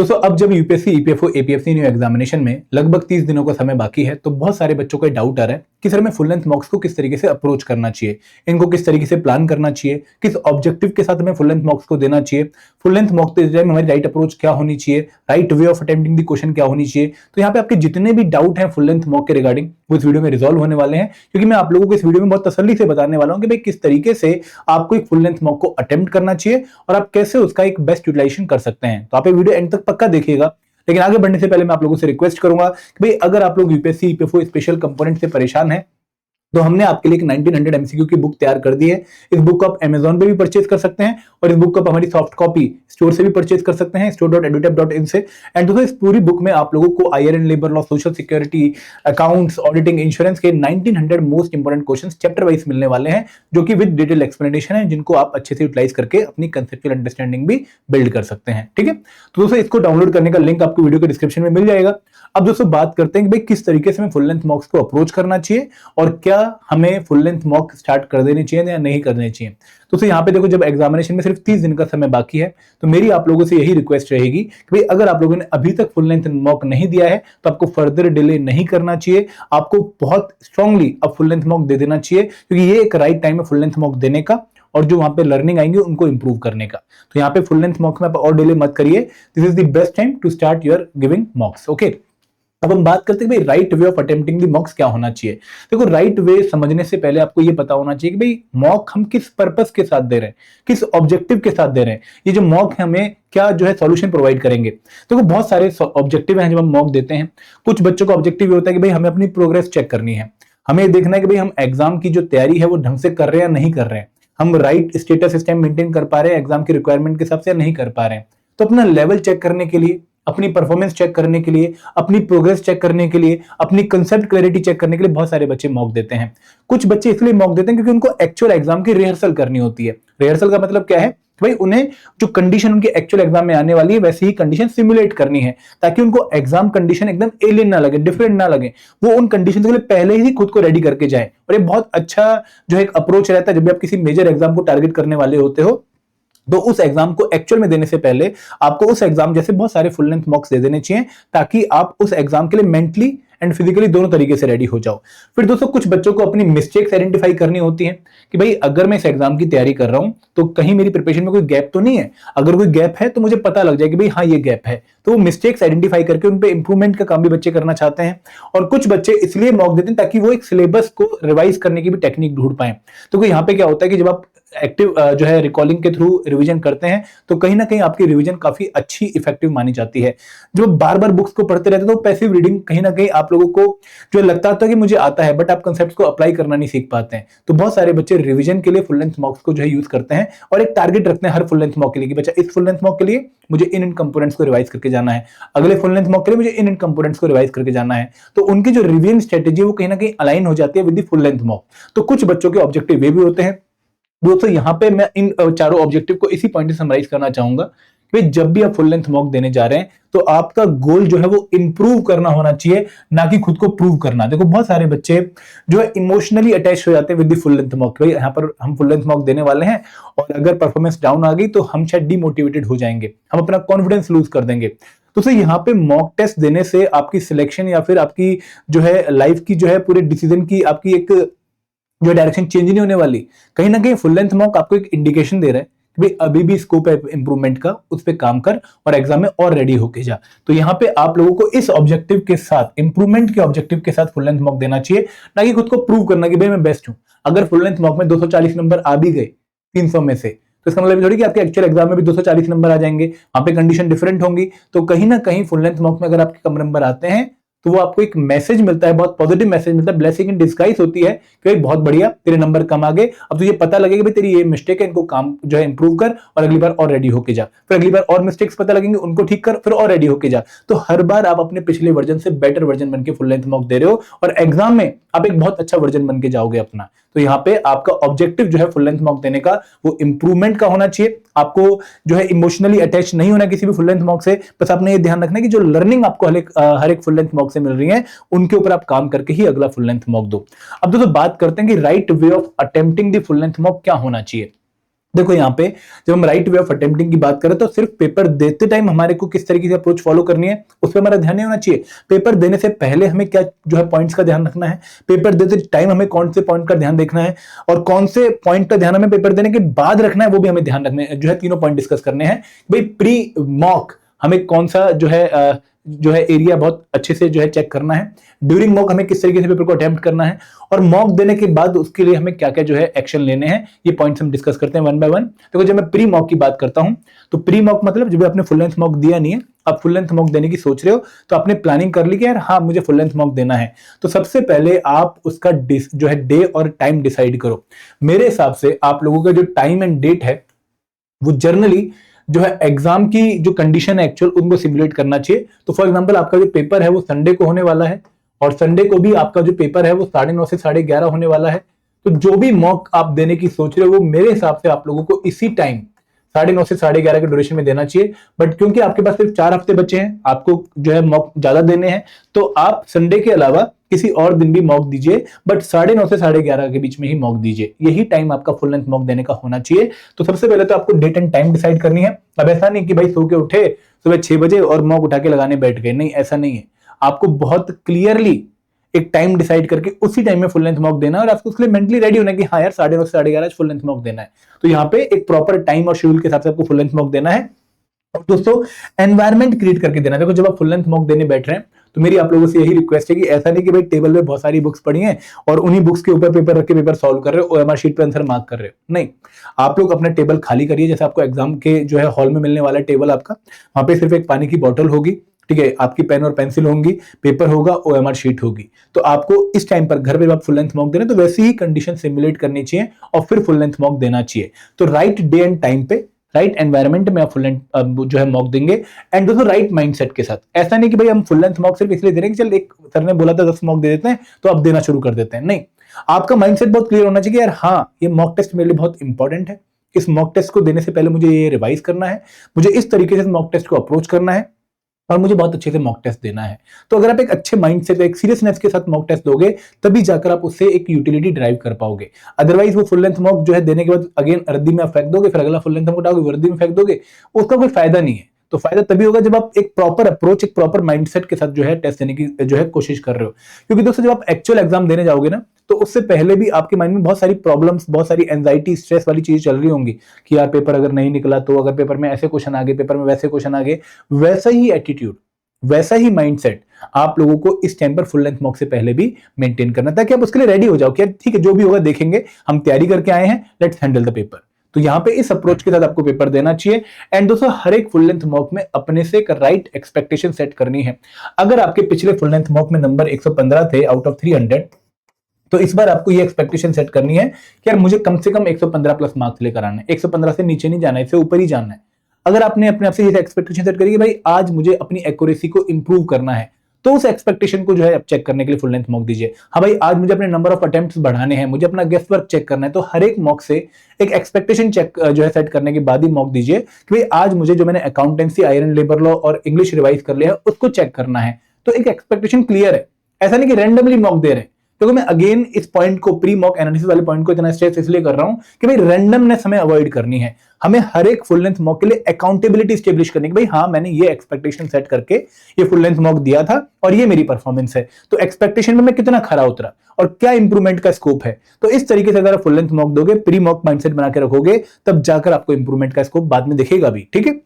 दोस्तों अब जब UPSC, EPFO, APFC new examination में लगभग 30 दिनों का समय बाकी है, तो बहुत सारे बच्चों को डाउट आ रहा है कि सर मैं फुल लेंथ मॉक्स को किस तरीके से अप्रोच करना चाहिए, इनको किस तरीके से प्लान करना चाहिए, किस ऑब्जेक्टिव के साथ हमें फुल लेंथ मॉक्स को देना चाहिए, फुल लेंथ मॉक के टाइम हमारी राइट अप्रोच क्या होनी चाहिए, right way of attempting the question क्या होनी चाहिए। तो यहाँ पे आपके जितने भी डाउट हैं फुल लेंथ मॉक के रिगार्डिंग वो इस वीडियो में रिजॉल्व होने वाले हैं, क्योंकि मैं आप लोगों को इस वीडियो में बहुत तसल्ली से बताने वाला हूं कि भाई किस तरीके से आपको एक फुल लेंथ मॉक को अटेम्प्ट करना चाहिए और आप कैसे उसका एक बेस्ट यूटिलाइजेशन कर सकते हैं। तो आप ये वीडियो एंड तक पक्का देखिएगा। लेकिन आगे बढ़ने से पहले मैं आप लोगों से रिक्वेस्ट करूंगा कि भाई अगर आप लोग यूपीएससी, ईपीएफओ स्पेशल कंपोनेंट से परेशान हैं तो हमने आपके लिए एक 1900 एमसीक्यू की बुक तैयार कर दी है। इस बुक को आप Amazon पे भी परचेज कर सकते हैं और इस बुक को आप हमारी सॉफ्ट कॉपी स्टोर से भी परचेज कर सकते हैं, store.edutech.in से। एंड दोस्तों इस पूरी बुक में आप लोगों को IRN, labour law, social security, accounts, auditing, insurance के 1900 most important questions chapter wise मिलने वाले हैं, जो कि विद डिटेल एक्सप्लेनेशन है, जिनको आप अच्छे से यूटिलाइज करके अपनी कंसेप्चुअल अंडरस्टैंडिंग भी बिल्ड कर सकते हैं। ठीक है, तो दोस्तों इसको डाउनलोड करने का लिंक आपको वीडियो के डिस्क्रिप्शन में मिल जाएगा। अब दोस्तों बात करते हैं कि भाई किस तरीके से हमें फुल लेंथ मॉक्स को अप्रोच करना चाहिए और क्या हमें फुल लेंथ मॉक स्टार्ट कर देनी चाहिए या नहीं करनी चाहिए। तो यहाँ पे देखो, जब एग्जामिनेशन में सिर्फ 30 दिन का समय बाकी है, तो मेरी आप लोगों से यही रिक्वेस्ट रहेगी कि भाई अगर आप लोगों ने अभी तक फुल लेंथ मॉक नहीं दिया है तो आपको फर्दर डिले नहीं करना चाहिए, आपको बहुत स्ट्रांगली अब फुल लेंथ मॉक दे देना चाहिए, क्योंकि ये एक राइट टाइम है फुल लेंथ मॉक देने का और जो वहां पे लर्निंग आएंगे उनको इंप्रूव करने का। तो यहाँ पे फुल लेंथ मॉक में आप और डिले मत करिए। This is the best time to start your giving mocks. Okay, अब हम बात करते हैं भाई right way of attempting the mocks क्या होना चाहिए। देखो, राइट वे समझने से पहले आपको ये पता होना चाहिए कि भाई मॉक हम किस पर्पस के साथ दे रहे हैं, किस ऑब्जेक्टिव के साथ दे रहे हैं। ये जो मॉक है हमें क्या जो है सॉल्यूशन प्रोवाइड करेंगे। देखो बहुत सारे ऑब्जेक्टिव हैं जब हम मॉक देते हैं। कुछ बच्चों का ऑब्जेक्टिव ये होता है कि भाई हमें अपनी प्रोग्रेस चेक करनी है, हमें देखना है कि भाई हम एग्जाम की जो तैयारी है वो ढंग से कर रहे हैं या नहीं कर रहे हैं, हम राइट स्टेटस इस टाइम मेंटेन कर पा रहे हैं एग्जाम की रिक्वायरमेंट के हिसाब से या नहीं कर पा रहे हैं। तो अपना लेवल चेक करने के लिए, अपनी परफॉर्मेंस चेक करने के लिए, अपनी प्रोग्रेस चेक करने के लिए, अपनी कंसेप्ट क्लैरिटी चेक करने के लिए बहुत सारे बच्चे मॉक देते हैं। कुछ बच्चे इसलिए मॉक देते हैं क्योंकि उनको एक्चुअल एग्जाम की रिहर्सल करनी होती है। रिहर्सल का मतलब क्या है, भाई उन्हें जो कंडीशन उनके एक्चुअल एग्जाम में आने वाली है वैसी ही कंडीशन सिमुलेट करनी है, ताकि उनको एग्जाम कंडीशन एकदम एलियन ना लगे, डिफरेंट ना लगे। वो उन कंडीशन के लिए पहले ही खुद को रेडी करके जाए। और ये बहुत अच्छा जो एक अप्रोच रहता है जब भी आप किसी मेजर एग्जाम को टारगेट करने वाले होते हो, तो उस एग्जाम को एक्चुअल में देने से पहले आपको उस एग्जाम जैसे बहुत सारे फुल लेंथ मॉक्स दे देने चाहिए, ताकि आप उस एग्जाम के लिए मेंटली एंड फिजिकली दोनों तरीके से रेडी हो जाओ। फिर दोस्तों कुछ बच्चों को अपनी मिस्टेक्स आइडेंटिफाई करनी होती है कि भाई अगर मैं इस एग्जाम की तैयारी कर रहा हूं तो कहीं मेरी प्रिपरेशन में कोई गैप तो नहीं है। अगर कोई गैप है तो मुझे पता लग जाए कि भाई हाँ ये गैप है। तो वो मिस्टेक्स आइडेंटिफाई करके उन पे इंप्रूवमेंट का काम भी बच्चे करना चाहते हैं। और कुछ बच्चे इसलिए मॉक देते हैं ताकि वो एक सिलेबस को रिवाइज करने की भी टेक्निक ढूंढ पाए। तो यहाँ पे क्या होता है कि जब आप एक्टिव जो है रिकॉलिंग के थ्रू रिवीजन करते हैं तो कहीं ना कहीं आपकी रिवीजन काफी अच्छी इफेक्टिव मानी जाती है। जो बार बार बुक्स को पढ़ते रहते हैं तो पैसिव रीडिंग कहीं ना कहीं आप लोगों को जो लगता था कि मुझे आता है, बट आप कंसेप्ट्स को अप्लाई करना नहीं सीख पाते हैं। तो बहुत सारे बच्चे रिवीजन के लिए फुल लेंथ मॉक्स को जो है यूज करते हैं और एक टारगेट रखते हैं हर फुल लेंथ मॉक के लिए कि बच्चा इस फुल लेंथ मॉक के लिए मुझे इन कंपोनेंट्स को रिवाइज करके जाना है, अगले फुल लेंथ मॉक के लिए मुझे इन कंपोनेंट्स को रिवाइज करके जाना है। तो उनकी जो रिवीजन स्ट्रेटेजी वो कहीं ना कहीं अलाइन हो जाती है with the full length mock. तो कुछ बच्चों के ऑब्जेक्टिव वे भी होते हैं। दोस्तों यहाँ पे मैं इन चारों ऑब्जेक्टिव को इसी पॉइंट से समराइज करना चाहूंगा कि जब भी आप फुल लेंथ मॉक देने जा रहे हैं तो आपका गोल जो है वो इंप्रूव करना होना चाहिए, ना कि खुद को प्रूव करना। देखो बहुत सारे बच्चे जो है इमोशनली अटैच हो जाते हैं with the full length mock. भाई यहाँ पर हम फुल लेंथ मॉक देने वाले हैं और अगर परफॉर्मेंस डाउन आ गई तो हम शायद डिमोटिवेटेड हो जाएंगे, हम अपना कॉन्फिडेंस लूज कर देंगे। तो सर यहाँ पे मॉक टेस्ट देने से आपकी सिलेक्शन या फिर आपकी जो है लाइफ की जो है पूरे डिसीजन की आपकी एक जो डायरेक्शन चेंज नहीं होने वाली। कहीं ना कहीं फुल लेंथ मॉक आपको एक इंडिकेशन दे रहा है कि भाई अभी भी स्कोप है इंप्रूवमेंट का, उस पर काम कर और एग्जाम में और रेडी होके जा। तो यहाँ पे आप लोगों को इस ऑब्जेक्टिव के साथ, इंप्रूवमेंट के ऑब्जेक्टिव के साथ फुल लेंथ मॉक देना चाहिए, ना कि खुद को प्रूव करना कि भाई मैं बेस्ट हूं। अगर फुल लेंथ मॉक में 240 नंबर आ भी गए 300 में से, तो इसका मतलब थोड़ी कि आपके एक्चुअल एग्जाम में भी 240 नंबर आ जाएंगे, वहां पे कंडीशन डिफरेंट होंगी। तो कहीं ना कहीं फुल लेंथ मॉक में अगर आपके कम नंबर आते हैं तो वो आपको एक मैसेज मिलता है, बहुत पॉजिटिव मैसेज मिलता है, ब्लेसिंग इन डिस्गाइज होती है कि बहुत बढ़िया तेरे नंबर कम आ गए, अब तुझे पता लगेगा भाई तेरी ये मिस्टेक है, इनको काम जो है इंप्रूव कर और अगली बार और रेडी होके जा। फिर अगली बार और मिस्टेक्स पता लगेंगे, उनको ठीक कर, फिर और रेडी होके जा। तो हर बार आप अपने पिछले वर्जन से बेटर वर्जन बन के फुल लेंथ मॉक दे रहे हो और एग्जाम में आप एक बहुत अच्छा वर्जन बन के जाओगे अपना। तो यहाँ पे आपका ऑब्जेक्टिव जो है फुल लेंथ मॉक देने का वो इंप्रूवमेंट का होना चाहिए। आपको जो है इमोशनली अटैच नहीं होना किसी भी फुल लेंथ मॉक से। बस आपने ये ध्यान रखना है कि जो लर्निंग आपको हर एक फुल लेंथ मॉक से मिल रही है उनके ऊपर आप काम करके ही अगला फुल लेंथ मॉक दो। अब दोस्तों बात करते हैं कि right way of attempting the full length mock क्या होना चाहिए। देखो यहाँ पे जब हम राइट वे ऑफ अटेम्प्टिंग की बात करें तो सिर्फ पेपर देते टाइम हमारे को किस तरीके से अप्रोच फॉलो करनी है उस पर हमारा ध्यान नहीं होना चाहिए। पेपर देने से पहले हमें क्या जो है पॉइंट्स का ध्यान रखना है, पेपर देते टाइम हमें कौन से पॉइंट का ध्यान देखना है और कौन से पॉइंट का ध्यान हमें पेपर देने के बाद रखना है वो भी हमें ध्यान रखने जो है तीनों पॉइंट डिस्कस करने हैं। भाई प्री मॉक हमें कौन सा जो है एरिया बहुत अच्छे से जो है चेक करना है, ड्यूरिंग मॉक हमें किस तरीके से पेपर को अटेम्प्ट करना है और मॉक देने के बाद उसके लिए हमें क्या क्या जो है एक्शन लेने हैं, ये पॉइंट्स हम डिस्कस करते हैं वन बाय वन। देखो जब मैं प्री मॉक की बात करता हूं तो प्री मॉक मतलब जब आपने फुल लेंथ मॉक दिया नहीं है, आप फुल लेंथ मॉक देने की सोच रहे हो तो आपने प्लानिंग कर ली कि यार हाँ मुझे फुल लेंथ मॉक देना है, तो सबसे पहले आप उसका जो है डे और टाइम डिसाइड करो। मेरे हिसाब से आप लोगों का जो टाइम एंड डेट है वो जर्नली जो है एग्जाम की जो कंडीशन है एक्चुअल उनको सिमुलेट करना चाहिए। तो फॉर एग्जांपल आपका जो पेपर है वो संडे को होने वाला है और संडे को भी आपका जो पेपर है वो 9:30 से 11:30 होने वाला है, तो जो भी मॉक आप देने की सोच रहे हो वो मेरे हिसाब से आप लोगों को इसी टाइम 9:30 से 11:30 के ड्यूरेशन में देना चाहिए। बट क्योंकि आपके पास सिर्फ 4 हफ्ते बचे हैं, आपको जो है मॉक ज्यादा देने हैं, तो आप संडे के अलावा किसी और दिन भी मॉक दीजिए, बट 9:30 से 11:30 के बीच में ही मॉक दीजिए। यही टाइम आपका फुल लेंथ मॉक देने का होना चाहिए। तो सबसे पहले तो आपको डेट एंड टाइम डिसाइड करनी है। अब ऐसा नहीं कि भाई सो के उठे सुबह 6 बजे और मॉक उठा के लगाने बैठ गए, नहीं ऐसा नहीं है। आपको बहुत क्लियरली एक टाइम डिसाइड करके उसी टाइम में फुल लेंथ मॉक देना है और आपको उसके लिए मेंटली रेडी होना है कि हाँ यार 9:30 से 11:30 फुल लेंथ मॉक देना है। तो यहाँ पे एक प्रॉपर टाइम और शेड्यूल के हिसाब से आपको फुल लेंथ मॉक देना है। और दोस्तों एनवायरमेंट क्रिएट करके देना। देखो जब आप फुल लेंथ मॉक देने बैठ रहे हैं तो मेरी आप लोगों से यही रिक्वेस्ट है कि ऐसा नहीं कि भाई टेबल पे बहुत सारी बुक्स पढ़ी हैं और उन्हीं बुक्स के ऊपर पेपर रख के पेपर सॉल्व कर रहे हो, ओएमआर शीट पे आंसर मार्क कर रहे हो। नहीं, आप लोग अपना टेबल खाली करिए, जैसे आपको एग्जाम के जो है हॉल में मिलने वाला टेबल आपका, वहां पे सिर्फ एक पानी की बोतल होगी, ठीक है, आपकी पेन और पेंसिल होंगी, पेपर होगा, ओएमआर शीट होगी। तो आपको इस टाइम पर घर पे आप फुल लेंथ मॉक दे रहे हैं तो वैसी ही कंडीशन सिमुलेट करनी चाहिए और फिर फुल लेंथ मॉक देना चाहिए। तो राइट डे एंड टाइम पे राइट एनवायरनमेंट में आप फुल लेंथ जो है मॉक देंगे एंड दोस्तों राइट माइंडसेट के साथ। ऐसा नहीं कि भाई हम फुल लेंथ मॉक सिर्फ इसलिए दे रहे हैं कि चल एक सर ने बोला था 10 मॉक दे देते हैं तो आप देना शुरू कर देते हैं। नहीं, आपका माइंडसेट बहुत क्लियर होना चाहिए कि यार हाँ ये मॉक टेस्ट मेरे लिए बहुत इंपॉर्टेंट है, इस मॉक टेस्ट को देने से पहले मुझे ये रिवाइज करना है, मुझे इस तरीके से मॉक टेस्ट को अप्रोच करना है और मुझे बहुत अच्छे से मॉक टेस्ट देना है। तो अगर आप एक अच्छे माइंड से एक सीरियसनेस के साथ मॉक टेस्ट दोगे तभी जाकर आप उससे एक यूटिलिटी ड्राइव कर पाओगे। अदरवाइज वो फुल लेंथ मॉक जो है देने के बाद अगेन रद्दी में आप फेंक दोगे, फिर अगला फुल लेंथ मॉक उठाओगे रद्दी में फेंक दोगे, उसका कोई फायदा नहीं है। तो फायदा तभी होगा जब आप एक प्रॉपर अप्रोच, एक प्रॉपर माइंडसेट के साथ जो है टेस्ट देने की जो है कोशिश कर रहे हो। क्योंकि दोस्तों जब आप एक्चुअल एग्जाम देने जाओगे ना तो उससे पहले भी आपके माइंड में बहुत सारी प्रॉब्लम्स, बहुत सारी एंजाइटी, स्ट्रेस वाली चीजें चल रही होंगी कि यार पेपर अगर नहीं निकला तो, अगर पेपर में ऐसे क्वेश्चन आ गए, पेपर में वैसे क्वेश्चन आ गए। वैसा ही एटीट्यूड, वैसा ही माइंडसेट आप लोगों को इस टाइम पर फुल लेंथ मॉक से पहले भी मेंटेन करना, ताकि आप उसके लिए रेडी हो जाओ कि ठीक है जो भी होगा देखेंगे, हम तैयारी करके आए हैं, लेट्स हैंडल द पेपर। तो यहां पे इस अप्रोच के साथ आपको पेपर देना चाहिए। एंड दोस्तों हर एक फुल लेंथ मॉक में अपने से एक राइट एक्सपेक्टेशन सेट करनी है। अगर आपके पिछले फुल लेंथ मॉक में नंबर 115 थे आउट ऑफ 300, तो इस बार आपको ये एक्सपेक्टेशन सेट करनी है कि यार मुझे कम से कम 115 प्लस मार्क्स लेकर आना है, 115 से नीचे नहीं जाना है, इससे ऊपर ही जाना है। अगर आपने अपने आप से ये एक्सपेक्टेशन सेट करी कि भाई आज मुझे अपनी एक्यूरेसी को इंप्रूव करना है, तो उस एक्सपेक्टेशन को जो है चेक करने के लिए फुल लेंथ मॉक दीजिए। हाँ भाई आज मुझे अपने नंबर ऑफ अटेम्प्ट्स बढ़ाने हैं, मुझे अपना गेस्ट वर्क चेक करना है, तो हर एक मॉक से एक एक्सपेक्टेशन चेक जो है सेट करने के बाद ही मॉक दीजिए कि भाई आज मुझे जो मैंने अकाउंटेंसी, आयरन लेबर लॉ और इंग्लिश रिवाइज कर लिया है उसको चेक करना है। तो एक एक्सपेक्टेशन क्लियर है, ऐसा नहीं कि रैंडमली मॉक दे रहे हैं। क्योंकि मैं अगेन इस पॉइंट को, प्री मॉक एनालिसिस वाले पॉइंट को इतना स्ट्रेस इसलिए कर रहा हूं कि भाई रैंडमनेस हमें अवॉइड करनी है। हमें हर एक फुल लेंथ मॉक के लिए अकाउंटेबिलिटी स्टेब्लिश करनी है कि भाई हाँ मैंने ये एक्सपेक्टेशन सेट करके ये फुल लेंथ मॉक दिया था और ये मेरी परफॉर्मेंस है, तो एक्सपेक्टेशन में मैं कितना खरा उतरा और क्या इंप्रूवमेंट का स्कोप है। तो इस तरीके से अगर आप फुल लेंथ मॉक दोगे, प्री मॉक माइंडसेट बना के रखोगे, तब जाकर आपको इंप्रूवमेंट का स्कोप बाद में दिखेगा भी। ठीक है,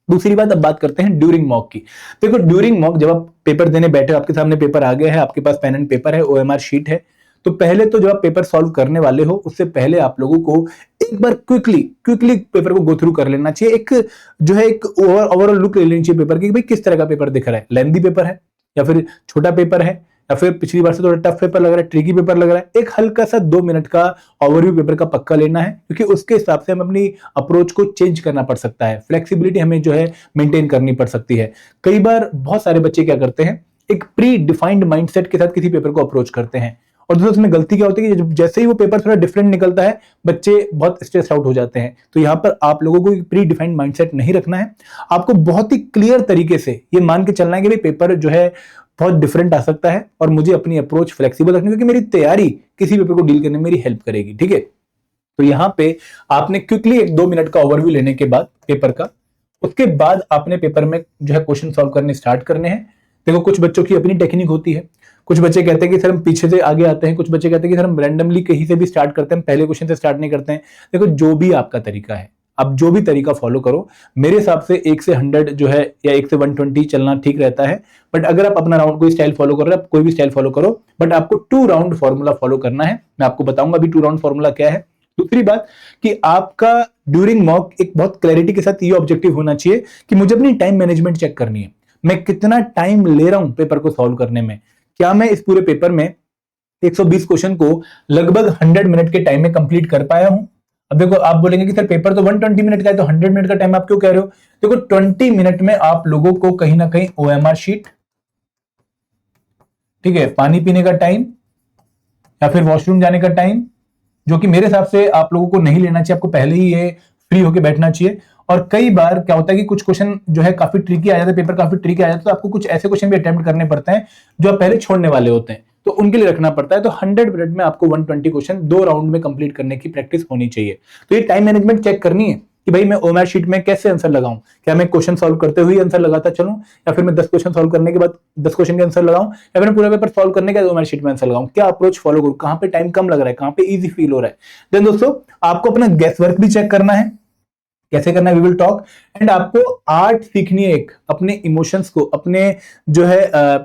दूसरी बात अब बात करते हैं ड्यूरिंग मॉक की। देखो ड्यूरिंग मॉक जब आप पेपर देने बैठे, आपके सामने पेपर आ गया है, आपके पास पेन एंड पेपर है, ओएमआर शीट है, तो पहले तो जब आप पेपर सॉल्व करने वाले हो उससे पहले आप लोगों को एक बार क्विकली पेपर को गो थ्रू कर लेना चाहिए। एक जो है एक ओवरऑल लुक ले लेनी चाहिए पेपर की, भाई किस तरह का पेपर दिख रहा है, लेंथी पेपर है या फिर छोटा पेपर है या फिर पिछली बार से थोड़ा टफ पेपर लग रहा है, ट्रिकी पेपर लग रहा है। एक हल्का सा 2 मिनट का ओवरव्यू पेपर का पक्का लेना है, क्योंकि उसके हिसाब से हम अपनी अप्रोच को चेंज करना पड़ सकता है, फ्लेक्सिबिलिटी हमें जो है मेंटेन करनी पड़ सकती है। कई बार बहुत सारे बच्चे क्या करते हैं, एक प्री डिफाइंड माइंडसेट के साथ किसी पेपर को अप्रोच करते हैं और दोस्तों उसमें गलती क्या होती है कि जैसे ही वो पेपर थोड़ा डिफरेंट निकलता है बच्चे बहुत स्ट्रेस आउट हो जाते हैं। तो यहाँ पर आप लोगों को प्री डिफाइंड माइंडसेट नहीं रखना है, आपको बहुत ही क्लियर तरीके से ये मान के चलना है कि भाई पेपर जो है बहुत डिफरेंट आ सकता है और मुझे अपनी अप्रोच फ्लेक्सिबल रखनी है, क्योंकि मेरी तैयारी किसी पेपर को डील करने में मेरी हेल्प करेगी। ठीक है, तो यहाँ पे आपने क्विकली 1-2 मिनट का ओवरव्यू लेने के बाद पेपर का, उसके बाद आपने पेपर में जो है क्वेश्चन सॉल्व करने स्टार्ट करने हैं। देखो कुछ बच्चों की अपनी टेक्निक होती है, कुछ बच्चे कहते हैं कि सर हम पीछे से आगे आते हैं, कुछ बच्चे कहते हैं कि सर हम रैंडमली कहीं से भी स्टार्ट करते हैं, पहले क्वेश्चन से स्टार्ट नहीं करते हैं। देखो जो भी आपका तरीका है, आप जो भी तरीका फॉलो करो, मेरे हिसाब से 1 से 100 जो है या 1 से 120 चलना ठीक रहता है। बट अगर आप अपना राउंड कोई स्टाइल फॉलो कर रहे हो, आप कोई भी स्टाइल फॉलो करो, बट आपको 2 राउंड फॉर्मूला फॉलो करना है। मैं आपको बताऊंगा अभी 2 राउंड फॉर्मूला क्या है। दूसरी बात कि आपका ड्यूरिंग मॉक एक बहुत क्लैरिटी के साथ ये ऑब्जेक्टिव होना चाहिए कि मुझे अपनी टाइम मैनेजमेंट चेक करनी है। मैं कितना टाइम ले रहा हूं पेपर को सॉल्व करने में, क्या मैं इस पूरे पेपर में 120 क्वेश्चन को लगभग 100 मिनट के टाइम में कंप्लीट कर पाया हूं। अब देखो आप बोलेंगे कि सर पेपर तो 120 मिनट का है, तो 100 मिनट का टाइम आप क्यों कह रहे हो? देखो 20 मिनट में आप लोगों को कहीं ना कहीं OMR शीट, ठीक है, पानी पीने का टाइम या फिर वॉशरूम जाने का टाइम, जो कि मेरे हिसाब से आप लोगों को नहीं लेना चाहिए, आपको पहले ही ये फ्री होके बैठना चाहिए। और कई बार क्या होता है कि कुछ क्वेश्चन जो है काफी ट्रिकी आ जाता है, पेपर काफी ट्रिकी आ जाता है, तो आपको कुछ ऐसे क्वेश्चन भी अटेम्प्ट करने पड़ते हैं जो आप पहले छोड़ने वाले होते हैं, तो उनके लिए रखना पड़ता है। तो 100 मिनट में आपको 120 क्वेश्चन 2 राउंड में कंप्लीट करने की प्रैक्टिस होनी चाहिए। तो ये टाइम मैनेजमेंट चेक करनी है कि भाई मैं OMR शीट में कैसे आंसर लगाऊं, क्या मैं क्वेश्चन सॉल्व करते हुए आंसर लगाता चलूं, या फिर मैं 10 क्वेश्चन सॉल्व करने के बाद 10 क्वेश्चन के आंसर लगाऊं, या फिर पूरा पेपर सॉल्व करने के बाद OMR शीट में आंसर लगाऊं, क्या अप्रोच फॉलो करूं, कहां पे टाइम कम लग रहा है, कहां पे इजी फील हो रहा है। देन दोस्तों आपको अपना गेस वर्क भी चेक करना है। कैसे करना है, वी विल टॉक। एंड आपको आर्ट सीखनी है, एक अपने इमोशंस को, अपने जो है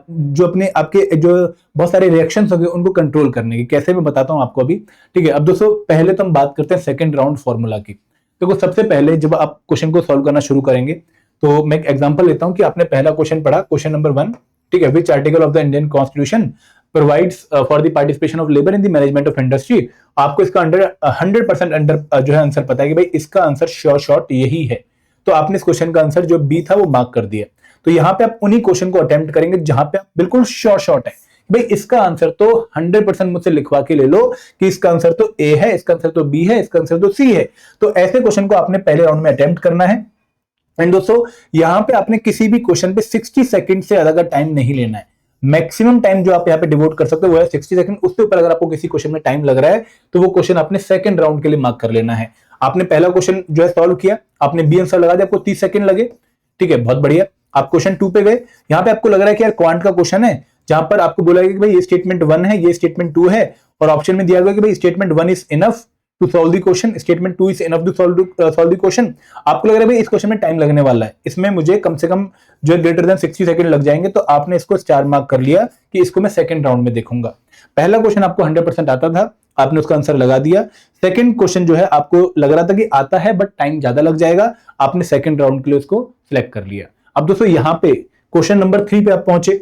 जो अपने आपके जो बहुत सारे रिएक्शंस हो गए उनको कंट्रोल करने की। कैसे मैं बताता हूं आपको अभी, ठीक है। अब दोस्तों पहले तो हम बात करते हैं सेकंड राउंड फॉर्मूला की। देखो सबसे पहले जब आप क्वेश्चन को सॉल्व करना शुरू करेंगे, तो मैं एक एग्जांपल लेता हूं कि आपने पहला क्वेश्चन पढ़ा, क्वेश्चन नंबर 1, ठीक है, which article of the Indian constitution provides for the participation of labour in the management of industry. आपको इसका 100% अंडर जो है आंसर पता है कि भाई इसका आंसर श्योर शॉर्ट यही है। तो आपने इस क्वेश्चन का आंसर जो बी था वो मार्क कर दिया। तो यहां पे आप उन्हीं क्वेश्चन को अटेम्प्ट करेंगे जहां पे आप बिल्कुल श्योर शॉर्ट है भाई इसका आंसर तो 100% मुझसे लिखवा के ले लो कि इसका आंसर तो ए है, इसका आंसर तो बी है, इसका आंसर तो सी है। तो ऐसे क्वेश्चन को आपने पहले राउंड में अटेम्प्ट करना है। एंड दोस्तों यहां पे आपने किसी भी क्वेश्चन पे 60 सेकंड से ज्यादा का टाइम नहीं लेना है। मैक्सिमम टाइम जो आप यहाँ पे डिवोट कर सकते हो वो है 60 सेकंड। उसके ऊपर अगर आपको किसी क्वेश्चन में टाइम लग रहा है तो वो क्वेश्चन आपने सेकंड राउंड के लिए मार्क कर लेना है। आपने पहला क्वेश्चन जो है सॉल्व किया, आपने बी आंसर लगा दिया, आपको 30 सेकंड लगे, ठीक है, बहुत बढ़िया। आप क्वेश्चन 2 पे गए, यहां पे आपको लग रहा है कि यार क्वांट का क्वेश्चन है, जहां पर आपको बोला गया कि भाई ये स्टेटमेंट 1 है, ये स्टेटमेंट 2 है, और ऑप्शन में दिया गया कि भाई statement 1 is enough to solve the question, statement 2 is enough to solve the question. आपको लग रहा है भाई इस क्वेश्चन में टाइम लगने वाला है, इसमें मुझे कम से कम जो है ग्रेटर देन 60 सेकंड लग जाएंगे, तो आपने इसको स्टार मार्क कर लिया कि इसको मैं सेकंड राउंड में देखूंगा। पहला क्वेश्चन आपको 100% आता था, आपने उसका आंसर लगा दिया। सेकंड क्वेश्चन जो है आपको लग रहा था कि आता है बट टाइम ज्यादा लग जाएगा, आपने सेकंड राउंड के लिए उसको सिलेक्ट कर लिया। अब दोस्तों यहां पे क्वेश्चन नंबर 3 पे आप पहुंचे।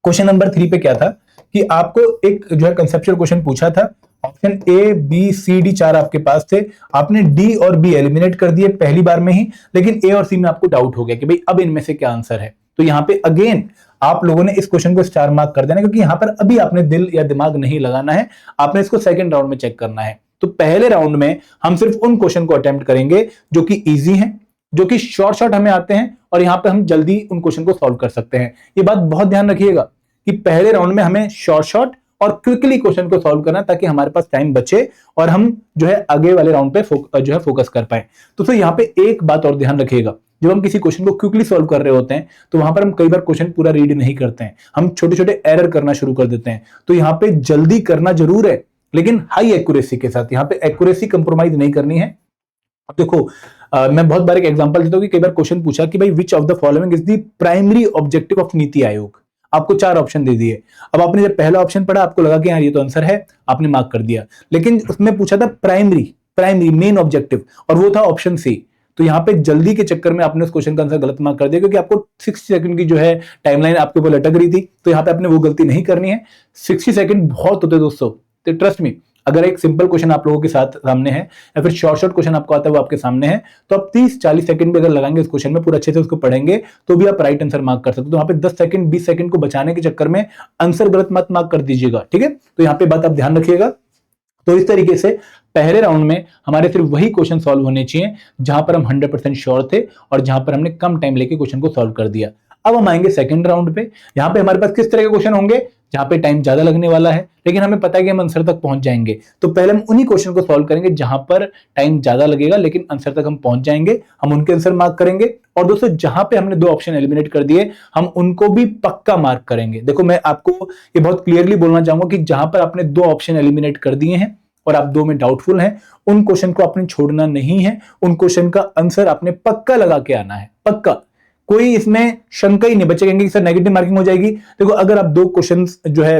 क्वेश्चन नंबर 3 पे क्या था कि आपको एक जो है कंसेप्चुअल क्वेश्चन पूछा था, option A B C D 4 आपके पास थे, आपने डी और बी एलिमिनेट कर दिए पहली बार में ही, लेकिन ए और सी में आपको डाउट हो गया कि भाई अब इनमें से क्या आंसर है। तो यहां पे अगेन आप लोगों ने इस क्वेश्चन को स्टार मार्क कर देना, क्योंकि यहां पर अभी आपने दिल या दिमाग नहीं लगाना है, आपने इसको सेकंड राउंड में चेक करना है। तो पहले राउंड में हम सिर्फ उन क्वेश्चन को अटेम्प्ट करेंगे जो कि इजी हैं, जो कि शॉर्ट हमें आते हैं, और यहां पे हम जल्दी उन क्वेश्चन को सॉल्व कर सकते हैं। ये बात बहुत ध्यान रखिएगा कि पहले राउंड में हमें शॉर्ट और क्विकली क्वेश्चन को सॉल्व करना, ताकि हमारे पास टाइम बचे और हम जो है आगे वाले राउंड पे जो है फोकस कर पाए। तो यहाँ पे एक बात और ध्यान रखिएगा, जब हम किसी क्वेश्चन को क्विकली सॉल्व कर रहे होते हैं तो वहां पर हम कई बार क्वेश्चन पूरा रीड नहीं करते हैं, हम छोटे छोटे एरर करना शुरू कर देते हैं। तो यहाँ पे जल्दी करना जरूर है, लेकिन हाई एक्यूरेसी के साथ। यहाँ पे एक्यूरेसी कंप्रोमाइज नहीं करनी है। अब देखो मैं बहुत बार एक एग्जांपल देता हूं कि कई बार क्वेश्चन पूछा कि भाई which of the following is the primary objective of NITI Aayog. आपको 4 ऑप्शन दे दिए। अब आपने जब पहला ऑप्शन पढ़ा आपको लगा कि हाँ ये तो आंसर है, आपने मार्क कर दिया, लेकिन उसमें पूछा था प्राइमरी मेन ऑब्जेक्टिव, और वो था ऑप्शन सी। तो यहाँ पे जल्दी के चक्कर में आपने उस क्वेश्चन का आंसर गलत मार्क कर दिया, क्योंकि आपको 60 सेकंड की जो है टाइमलाइन आपके ऊपर लटक रही थी। तो यहाँ पे आपने वो गलती नहीं करनी है। 60 सेकंड बहुत होते दोस्तों, तो ट्रस्ट मी, अगर एक सिंपल क्वेश्चन आप लोगों के साथ सामने है या फिर शॉर्ट क्वेश्चन आपको आता है वो आपके सामने है, तो आप 30-40 सेकंड भी अगर लगाएंगे उस क्वेश्चन में, पूरा अच्छे से उसको पढ़ेंगे, तो भी आप राइट आंसर मार्क कर सकते हो। तो यहाँ पे 10 सेकंड 20 सेकंड को बचाने के चक्कर में आंसर गलत मत मार्क कर दीजिएगा, ठीक है। तो यहाँ पे बात आप ध्यान रखिएगा। तो इस तरीके से पहले राउंड में हमारे सिर्फ वही क्वेश्चन सॉल्व होने चाहिए जहां पर हम 100% श्योर थे और जहां पर हमने कम टाइम लेके क्वेश्चन को सॉल्व कर दिया। अब हम आएंगे सेकंड राउंड पे। यहां पे हमारे पास किस तरह के क्वेश्चन होंगे, जहां पे टाइम ज्यादा लगने वाला है, लेकिन हमें पता है कि हम आंसर तक पहुंच जाएंगे, तो पहले हम उन्हीं क्वेश्चन को सॉल्व करेंगे जहां पर टाइम ज्यादा लगेगा लेकिन आंसर तक हम पहुंच जाएंगे, हम उनके आंसर मार्क करेंगे। और दोस्तों जहां पे हमने 2 ऑप्शन एलिमिनेट कर दिए, हम उनको भी पक्का मार्क करेंगे। देखो मैं आपको ये बहुत क्लियरली बोलना चाहूंगा कि जहां पर आपने 2 ऑप्शन एलिमिनेट कर दिए हैं और आप 2 में डाउटफुल हैं, उन क्वेश्चन को आपने छोड़ना नहीं है, उन क्वेश्चन का आंसर आपने पक्का लगा के आना है, पक्का। कोई इसमें शंका ही नहीं, बच्चे कहेंगे कि सर नेगेटिव मार्किंग हो जाएगी। देखो अगर आप 2 क्वेश्चन जो है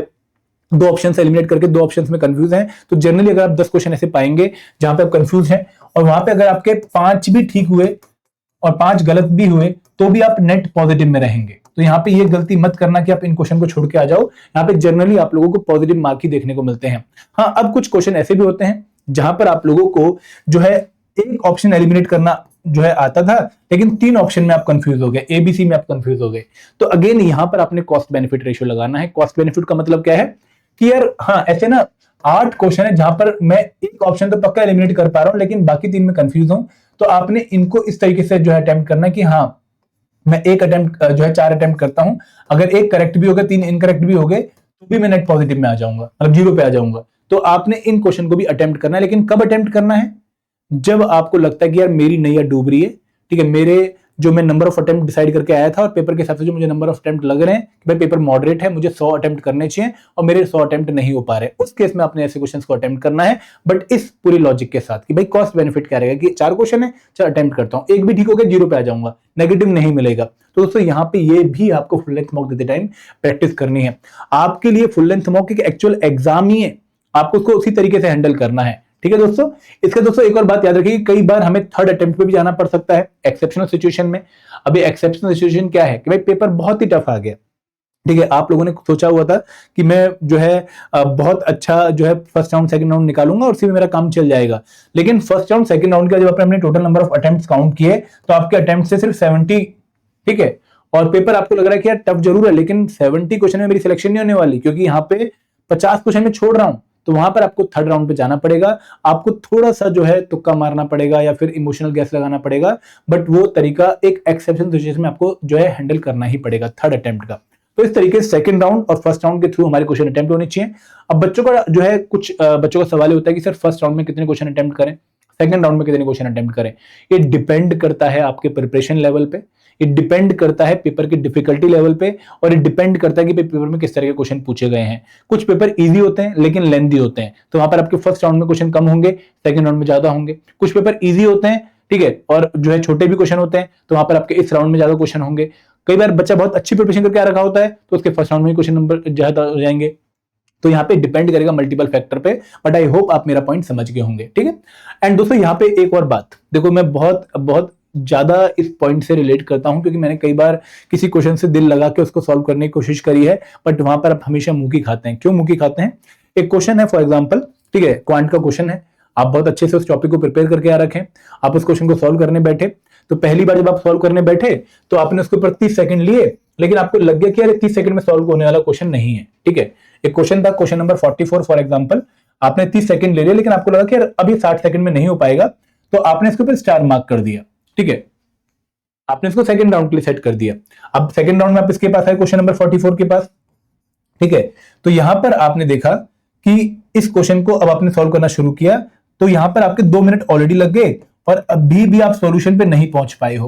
2 ऑप्शन एलिमिनेट करके 2 ऑप्शन में कंफ्यूज हैं, तो जनरली अगर आप 10 क्वेश्चन ऐसे पाएंगे जहां पे आप कंफ्यूज हैं और वहां पे अगर आपके 5 भी ठीक हुए और 5 गलत भी हुए तो भी आप नेट पॉजिटिव में रहेंगे। तो यहाँ पे ये गलती मत करना कि आप इन क्वेश्चन को छोड़ के आ जाओ, यहाँ पे जनरली आप लोगों को पॉजिटिव मार्क ही देखने को मिलते हैं। हाँ, अब कुछ क्वेश्चन ऐसे भी होते हैं जहां पर आप लोगों को जो है एक ऑप्शन एलिमिनेट करना जो है आता था, लेकिन 3 ऑप्शन में आप कंफ्यूज हो गए, एबीसी में आप कंफ्यूज हो गए। तो अगेन यहां पर आपने कॉस्ट बेनिफिट रेशियो लगाना है। कॉस्ट बेनिफिट का मतलब क्या है कि यार हाँ, ऐसे ना 8 क्वेश्चन है जहां पर मैं एक ऑप्शन तो पक्का एलिमिनेट कर पा रहा हूं लेकिन बाकी 3 में कंफ्यूज हूं, तो आपने इनको इस तरीके से जो है अटेम्प्ट करना कि हाँ मैं एक अटेम्प्ट जो है 4 अटेम्प्ट करता हूं, अगर एक करेक्ट भी हो गया 3 इनकरेक्ट भी हो गए तो भी मैं नेट पॉजिटिव में आ जाऊंगा, मतलब 0 पे आ जाऊंगा। तो आपने इन क्वेश्चन को भी अटेम्प्ट करना है, लेकिन कब अटेम्प्ट करना है? जब आपको लगता है कि यार मेरी नैया डूब रही है, ठीक है, मेरे जो मैं नंबर ऑफ अटेम्प्ट डिसाइड करके आया था और पेपर के हिसाब से जो मुझे नंबर ऑफ अटेम्प्ट लग रहे हैं कि भाई पेपर मॉडरेट है, मुझे 100 अटेम्प्ट करने चाहिए और मेरे 100 अटेम्प्ट नहीं हो पा रहे, उस केस में आपने ऐसे क्वेश्चंस को अटेम्प्ट करना है, बट इस पूरी लॉजिक के साथ कि भाई कॉस्ट बेनिफिट क्या रहेगा कि 4 क्वेश्चन है, चल अटेम्प्ट करता हूं, एक भी ठीक हो गया 0 पे आ जाऊंगा, नेगेटिव नहीं मिलेगा। तो दोस्तों यहाँ पे ये भी आपको फुल लेंथ मॉक देते टाइम प्रैक्टिस करनी है। आपके लिए फुल लेंथ मॉक एक एक्चुअल एग्जाम ही है, आपको उसको उसी तरीके से हैंडल करना है, ठीक है दोस्तों। इसका दोस्तों एक और बात याद रखिए, कई बार हमें थर्ड अटेम्प्ट पे भी जाना पड़ सकता है एक्सेप्शनल सिचुएशन में। अभी एक्सेप्शनल सिचुएशन क्या है कि भाई पेपर बहुत ही टफ आ गया, ठीक है, आप लोगों ने सोचा हुआ था कि मैं जो है बहुत अच्छा जो है फर्स्ट राउंड सेकंड राउंड निकालूंगा और उसी में मेरा काम चल जाएगा, लेकिन फर्स्ट राउंड सेकंड राउंड का जब हमने total number of attempts count किए तो आपके अटेम्प्ट से सिर्फ 70, ठीक है, और पेपर आपको लग रहा है कि यार टफ जरूर है लेकिन 70 क्वेश्चन में मेरी सिलेक्शन नहीं होने वाली क्योंकि यहाँ पे 50 क्वेश्चन में छोड़ रहा हूं, तो वहां पर आपको थर्ड राउंड पे जाना पड़ेगा, आपको थोड़ा सा जो है तुक्का मारना पड़ेगा या फिर इमोशनल गैस लगाना पड़ेगा, बट वो तरीका एक एक्सेप्शन सिचुएशन में आपको जो है हैंडल करना ही पड़ेगा थर्ड अटेम्प्ट का। तो इस तरीके से सेकंड राउंड और फर्स्ट राउंड के थ्रू हमारे क्वेश्चन अटेम्प्ट होने चाहिए। अब बच्चों का जो है कुछ बच्चों का सवाल होता है कि सर फर्स्ट राउंड में कितने क्वेश्चन अटेम्प्ट करें, सेकंड राउंड में कितने क्वेश्चन अटेम्प्ट करें। ये डिपेंड करता है आपके प्रिपरेशन लेवल पे, ये डिपेंड करता है पेपर की डिफिकल्टी लेवल पे, और ये डिपेंड करता है कि पेपर में किस तरह के क्वेश्चन पूछे गए हैं। कुछ पेपर इजी होते हैं लेकिन लेंथी होते हैं, तो वहां पर आपके फर्स्ट राउंड में क्वेश्चन कम होंगे, सेकंड राउंड में ज्यादा होंगे। कुछ पेपर इजी होते हैं, ठीक है, और जो है छोटे भी क्वेश्चन होते हैं, तो वहां पर आपके इस राउंड में ज्यादा क्वेश्चन होंगे। कई बार बच्चा बहुत अच्छी प्रिपरेशन करके आ रखा होता है तो उसके फर्स्ट राउंड में क्वेश्चन नंबर ज्यादा हो जाएंगे। तो यहाँ पे डिपेंड करेगा मल्टीपल फैक्टर पे, बट आई होप आप मेरा पॉइंट समझ गए होंगे, ठीक है। एंड दोस्तों यहाँ पे एक और बात देखो, मैं बहुत बहुत ज्यादा इस पॉइंट से रिलेट करता हूं क्योंकि मैंने कई बार किसी क्वेश्चन से दिल लगा के उसको सॉल्व करने की कोशिश करी है, बट वहां पर आप हमेशा मुंह खाते हैं। क्यों मुंह खाते हैं? एक क्वेश्चन है फॉर एग्जाम्पल, ठीक है, क्वांट का क्वेश्चन है, आप बहुत अच्छे से उस टॉपिक को प्रिपेयर करके आ रखे, आप उस क्वेश्चन को सॉल्व करने बैठे, तो पहली बार जब आप सॉल्व करने बैठे तो आपने उसके ऊपर 30 सेकंड लिए, लेकिन आपको लग गया कि यार 30 सेकंड में सॉल्व होने वाला क्वेश्चन नहीं है, ठीक है। एक क्वेश्चन था क्वेश्चन नंबर 44 फॉर एग्जांपल, आपने 30 सेकंड ले लिया लेकिन आपको लगा कि यार अभी 60 सेकंड में नहीं हो पाएगा, तो आपने इसके ऊपर स्टार मार्क कर दिया, ठीक है, आपने इसको सेकंड राउंड के लिए सेट कर दिया। अब सेकंड राउंड में आप इसके पास आए क्वेश्चन नंबर 44 के पास, ठीक है, तो यहां पर आपने देखा कि इस क्वेश्चन को अब आपने सॉल्व करना शुरू किया, तो यहां पर आपके 2 मिनट ऑलरेडी लग गए और अभी भी आप सॉल्यूशन पे नहीं पहुंच पाए हो।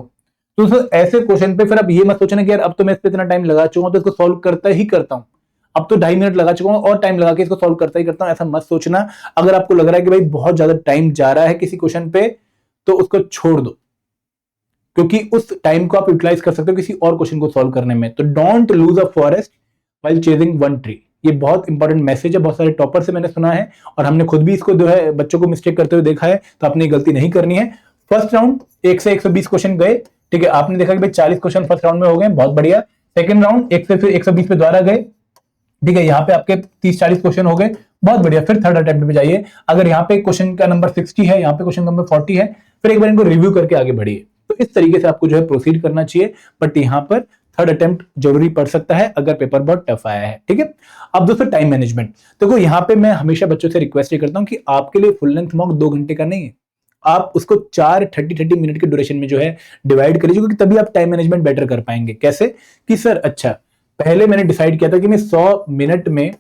तो ऐसे क्वेश्चन पे फिर आप ये मत सोचना कि यार अब तो मैं इस पे इतना टाइम लगा चुका हूं तो इसको सॉल्व करता ही करता हूं, अब तो 2.5 मिनट लगा चुका हूं और टाइम लगा के इसको सॉल्व करता ही करता हूं, ऐसा मत सोचना। अगर आपको लग रहा है कि भाई बहुत ज्यादा टाइम जा रहा है किसी क्वेश्चन पे, तो उसको छोड़ दो, क्योंकि उस टाइम को आप यूटिलाइज कर सकते हो किसी और क्वेश्चन को सॉल्व करने में। तो don't lose a forest while chasing one tree, ये बहुत इंपॉर्टेंट मैसेज है, बहुत सारे टॉपर से मैंने सुना है और हमने खुद भी इसको जो है बच्चों को मिस्टेक करते हुए देखा है, तो आपने गलती नहीं करनी है। फर्स्ट राउंड 1 से 120 क्वेश्चन गए, ठीक है, आपने देखा कि भाई 40 क्वेश्चन फर्स्ट राउंड में हो गए, बहुत बढ़िया। सेकंड राउंड 1 से फिर 120 पे दोबारा गए, ठीक है, यहाँ पे आपके 30-40 क्वेश्चन हो गए, बहुत बढ़िया। फिर थर्ड अटेम्प्ट पे जाइए, अगर यहाँ पे क्वेश्चन का नंबर 60 है, यहाँ पे क्वेश्चन नंबर 40 है, फिर एक बार इनको रिव्यू करके आगे बढ़िए। तो इस तरीके से आपको जो है प्रोसीड करना चाहिए, बट यहाँ पर थर्ड अटेम्प्ट जरूरी पड़ सकता है अगर पेपर बहुत टफ आया है, ठीक है। अब दोस्तों टाइम मैनेजमेंट, देखो यहाँ पे मैं हमेशा बच्चों से रिक्वेस्ट करता हूँ कि आपके लिए फुल लेंथ मॉक 2 घंटे का नहीं है, आप उसको 30 मिनट के ड्यूरेशन में जो है डिवाइड करिए, क्योंकि तभी आप टाइम मैनेजमेंट बेटर कर पाएंगे। कैसे कि सर अच्छा पहले मैंने डिसाइड किया था कि मैं 100 मिनट में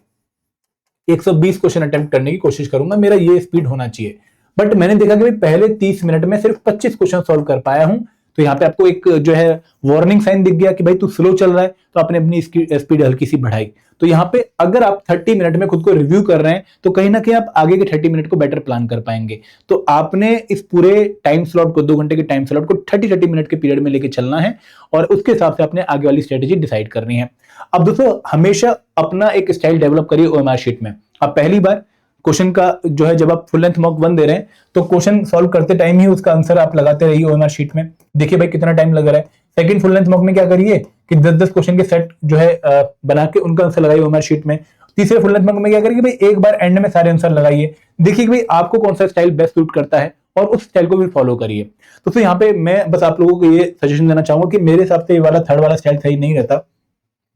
120 क्वेश्चन अटेम्प्ट करने की कोशिश करूंगा, मेरा ये स्पीड होना चाहिए। बट मैंने देखा कि भाई पहले 30 मिनट में सिर्फ 25 क्वेश्चन सॉल्व कर पाया हूं। तो यहाँ पे आपको एक जो है वार्निंग साइन दिख गया कि भाई तू स्लो चल रहा है, तो आपने अपनी स्पीड हल्की सी बढ़ाई। तो यहाँ पे अगर आप 30 मिनट में खुद को रिव्यू कर रहे हैं तो कहीं ना कहीं आप आगे के 30 मिनट को बेटर प्लान कर पाएंगे। तो आपने इस पूरे टाइम स्लॉट को, 2 घंटे के टाइम स्लॉट को 30 मिनट के पीरियड में लेके चलना है और उसके हिसाब से आपने आगे वाली स्ट्रेटेजी डिसाइड करनी है। अब दोस्तों हमेशा अपना एक स्टाइल डेवलप करिए ओएमआर शीट में। आप पहली बार क्वेश्चन का जो है जब आप फुल लेंथ मॉक 1 दे रहे हैं तो क्वेश्चन सॉल्व करते टाइम ही उसका आंसर आप लगाते रहिए ओएमआर शीट में, देखिए भाई कितना टाइम लग रहा है। सेकंड फुल लेंथ मॉक में क्या करिए कि 10-10 क्वेश्चन के सेट जो है बना के उनका आंसर लगाइए ओएमआर शीट में। तीसरे फुल लेंथ मॉक में क्या करिए भाई एक बार एंड में सारे आंसर लगाइए, देखिए कि भाई आपको कौन सा स्टाइल बेस्ट सूट करता है और उस स्टाइल को भी फॉलो करिए। तो यहाँ पे मैं बस आप लोगों को ये सजेशन देना चाहूंगा कि मेरे हिसाब से ये वाला थर्ड वाला स्टाइल सही नहीं रहता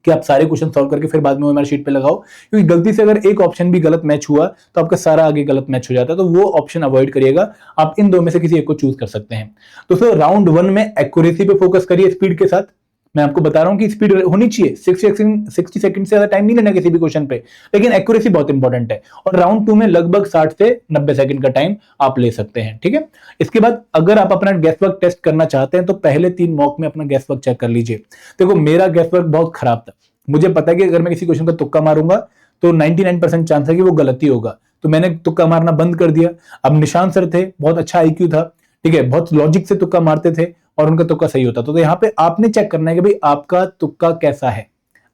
कि आप सारे क्वेश्चन सॉल्व करके फिर बाद में ओएमआर शीट पे लगाओ, क्योंकि गलती से अगर एक ऑप्शन भी गलत मैच हुआ तो आपका सारा आगे गलत मैच हो जाता है। तो वो ऑप्शन अवॉइड करिएगा, आप इन दो में से किसी एक को चूज कर सकते हैं। दोस्तों राउंड 1 में एक्यूरेसी पे फोकस करिए स्पीड के साथ। मैं आपको बता रहा हूं कि स्पीड होनी चाहिए, 60 सेकंड से ज्यादा टाइम नहीं लेना किसी भी क्वेश्चन पे, लेकिन एक्यूरेसी बहुत इंपॉर्टेंट है। और राउंड 2 में लगभग 60 से 90 सेकंड का टाइम आप ले सकते हैं, ठीक है। इसके बाद अगर आप अपना गैस वर्क टेस्ट करना चाहते हैं तो पहले 3 मॉक में अपना गैस वर्क चेक कर लीजिए। देखो मेरा गैस वर्क बहुत खराब था, मुझे पता है कि अगर मैं किसी क्वेश्चन का तुक्का मारूंगा तो 99% चांस है कि वो गलती होगा, तो मैंने तुक्का मारना बंद कर दिया। अब निशान सर थे, बहुत अच्छा आईक्यू था, ठीक है, बहुत लॉजिक से तुक्का मारते थे और उनका तुक्का सही होता। तो यहाँ पे आपने चेक करना है कि भाई आपका तुक्का कैसा है,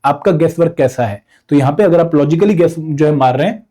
आपका गैस वर्क कैसा है। तो यहाँ पे अगर आप लॉजिकली गैस जो है मार रहे हैं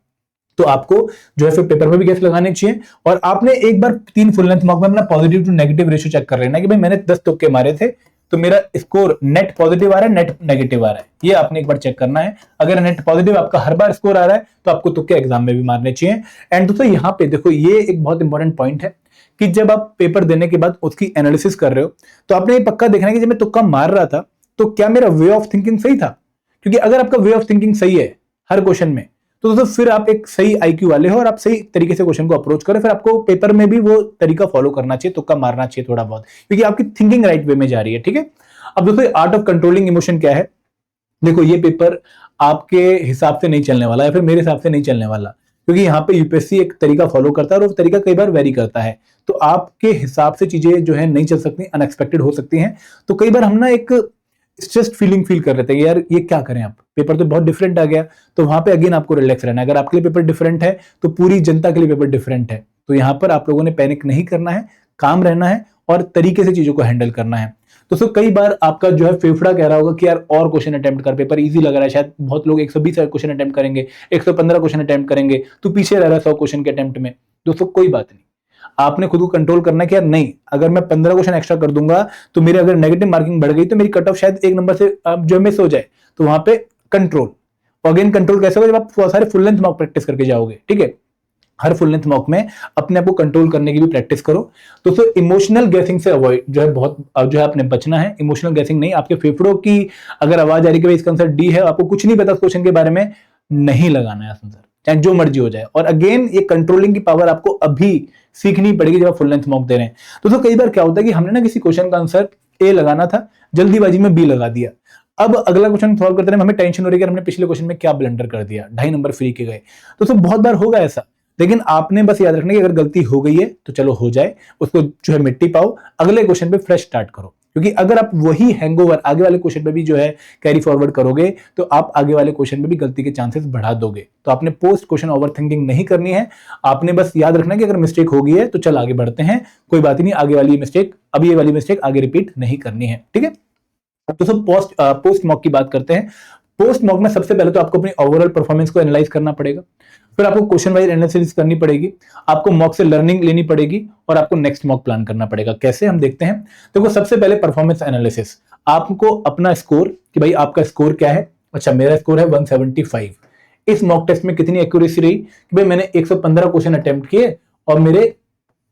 तो आपको जो है फिर पेपर में भी गैस लगाने चाहिए। और आपने एक बार 3 फुल लेंथ मॉक में अपना positive to negative ratio check कर लेना कि भाई मैंने 10 तुक्के मारे थे तो मेरा स्कोर नेट पॉजिटिव आ रहा है, नेट नेगेटिव आ रहा है, ये आपने एक बार चेक करना है। अगर नेट पॉजिटिव आपका हर बार स्कोर आ रहा है तो आपको तुक्के एग्जाम में भी मारने चाहिए। एंड दोस्तों यहाँ पे देखो ये एक बहुत इंपॉर्टेंट पॉइंट है कि जब आप पेपर देने के बाद उसकी एनालिसिस कर रहे हो तो आपने ये पक्का देखना है कि जब मैं तुक्का मार रहा था तो क्या मेरा वे ऑफ थिंकिंग सही था। क्योंकि अगर आपका वे ऑफ थिंकिंग सही है हर क्वेश्चन में तो दोस्तों फिर आप एक सही आईक्यू वाले हो और आप सही तरीके से क्वेश्चन को अप्रोच करो, फिर आपको पेपर में भी वो तरीका फॉलो करना चाहिए, तुक्का मारना चाहिए थोड़ा बहुत, क्योंकि आपकी थिंकिंग राइट वे में जा रही है, ठीक है। अब दोस्तों आर्ट ऑफ कंट्रोलिंग इमोशन क्या है, देखो ये पेपर आपके हिसाब से नहीं चलने वाला है, फिर मेरे हिसाब से नहीं चलने वाला, क्योंकि यहाँ पे यूपीएससी एक तरीका फॉलो करता है और वो तरीका कई बार वेरी करता है। तो आपके हिसाब से चीजें जो है नहीं चल सकती, अनएक्सपेक्टेड हो सकती हैं। तो कई बार हम ना एक स्ट्रेस्ड फीलिंग फील कर लेते हैं यार ये क्या करें, आप पेपर तो बहुत डिफरेंट आ गया। तो वहां पे अगेन आपको रिलैक्स रहना है, अगर आपके लिए पेपर डिफरेंट है तो पूरी जनता के लिए पेपर डिफरेंट है। तो यहाँ पर आप लोगों ने पैनिक नहीं करना है, काम रहना है और तरीके से चीजों को हैंडल करना है। दोस्तों कई बार आपका जो है फेफड़ा कह रहा होगा कि यार और क्वेश्चन अटेम्प्ट कर, पेपर इजी लग रहा है, शायद बहुत लोग 120 क्वेश्चन अटेम्प्ट करेंगे, 115 क्वेश्चन अटेम्प्ट करेंगे, तो पीछे रह रहा है 100 क्वेश्चन के अटेम्प्ट में। दोस्तों कोई बात नहीं, आपने खुद को कंट्रोल करना है कि यार नहीं, अगर मैं 15 क्वेश्चन एक्स्ट्रा कर दूंगा तो मेरे अगर नेगेटिव मार्किंग बढ़ गई तो मेरी कट ऑफ शायद 1 नंबर से जो मिस हो जाए। तो वहां पे कंट्रोल, अगेन कंट्रोल कैसे होगा, जब आप सारे फुल लेंथ मॉक प्रैक्टिस करके जाओगे, ठीक है। हर फुल लेंथ मॉक में अपने आप को कंट्रोल करने की भी प्रैक्टिस करो। दोस्तों इमोशनल गैसिंग से अवॉइड जो है बहुत जो है आपने बचना है। इमोशनल गैसिंग नहीं, आपके फेफड़ों की अगर आवाज आ रही है कि इसका आंसर डी है, आपको कुछ नहीं पता क्वेश्चन के बारे में, नहीं लगाना है आंसर, चाहे जो मर्जी हो जाए। और अगेन ये कंट्रोलिंग की पावर आपको अभी सीखनी पड़ेगी जब आप फुल लेंथ मॉक दे रहे हैं। दोस्तों कई बार क्या होता है कि हमने ना किसी क्वेश्चन का आंसर ए लगाना था, जल्दीबाजी में बी लगा दिया। अब अगला क्वेश्चन सॉल्व करते हैं हमें टेंशन हो रही है कि हमने पिछले क्वेश्चन में क्या ब्लंडर कर दिया, 2.5 नंबर फ्री के गए। दोस्तों बहुत बार होगा ऐसा, लेकिन आपने बस याद रखना कि अगर गलती हो गई है तो चलो हो जाए, उसको जो है मिट्टी पाओ, अगले क्वेश्चन पे फ्रेश स्टार्ट करो। क्योंकि अगर आप वही हैंगओवर आगे वाले क्वेश्चन पे भी जो है कैरी फॉरवर्ड करोगे तो आप आगे वाले क्वेश्चन में भी गलती के चांसेस बढ़ा दोगे। तो आपने पोस्ट क्वेश्चन ओवरथिंकिंग नहीं करनी है, आपने बस याद रखना कि अगर मिस्टेक हो गई है तो चल आगे बढ़ते हैं, कोई बात ही नहीं, आगे वाली मिस्टेक, अब ये वाली मिस्टेक आगे रिपीट नहीं करनी है, ठीक है। तो सब पोस्ट मॉक की बात करते हैं। पोस्ट मॉक में सबसे पहले तो आपको अपनी ओवरऑल परफॉर्मेंस को एनालाइज करना पड़ेगा, फिर आपको क्वेश्चन वाइज एनालिसिस करनी पड़ेगी, आपको मॉक से लर्निंग लेनी पड़ेगी और आपको नेक्स्ट मॉक प्लान करना पड़ेगा। कैसे, हम देखते हैं। देखो सबसे पहले परफॉर्मेंस एनालिसिस, आपको अपना स्कोर कि भाई आपका स्कोर क्या है। अच्छा मेरा स्कोर है 175, इस मॉक टेस्ट में कितनी एक्यूरेसी रही कि भाई मैंने 115 क्वेश्चन अटेम्प्ट किए और मेरे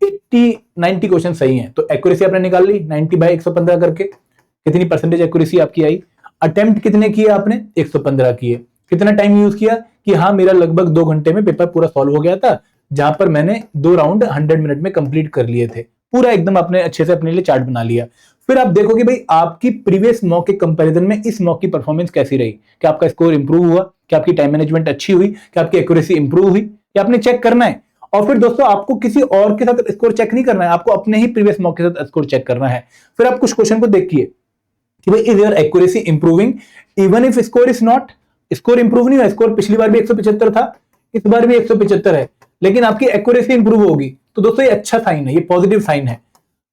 90 क्वेश्चन सही हैं। तो एक्यूरेसी आपने निकाल ली 90 बाय 115 करके, कितनी परसेंटेज एक्यूरेसी आपकी आई। अटेम्प्ट कितने किए आपने, 115 किए। कितना टाइम यूज किया कि हाँ मेरा लगभग 2 घंटे में पेपर पूरा सॉल्व हो गया था, जहां पर मैंने 2 राउंड 100 मिनट में कंप्लीट कर लिए थे, पूरा एकदम आपने अच्छे से अपने लिए चार्ट बना लिया। फिर आप देखो कि भाई आपकी प्रीवियस मॉक के कंपैरिजन में इस मॉक की परफॉर्मेंस कैसी रही, क्या आपका स्कोर इंप्रूव हुआ, क्या आपकी टाइम मैनेजमेंट अच्छी हुई, क्या आपकी एक्यूरेसी इंप्रूव हुई, या आपने चेक करना है। और फिर दोस्तों आपको किसी और के साथ स्कोर चेक नहीं करना है, आपको अपने ही प्रीवियस मॉक के साथ स्कोर चेक करना है। फिर आप कुछ क्वेश्चन को देखिए कि भाई is your accuracy improving even if score is not, score improve नहीं हुआ, स्कोर पिछली बार भी 175 था, इस बार भी 175 है, लेकिन आपकी एक्यूरेसी इंप्रूव होगी, तो दोस्तों ये अच्छा साइन है, ये पॉजिटिव साइन है।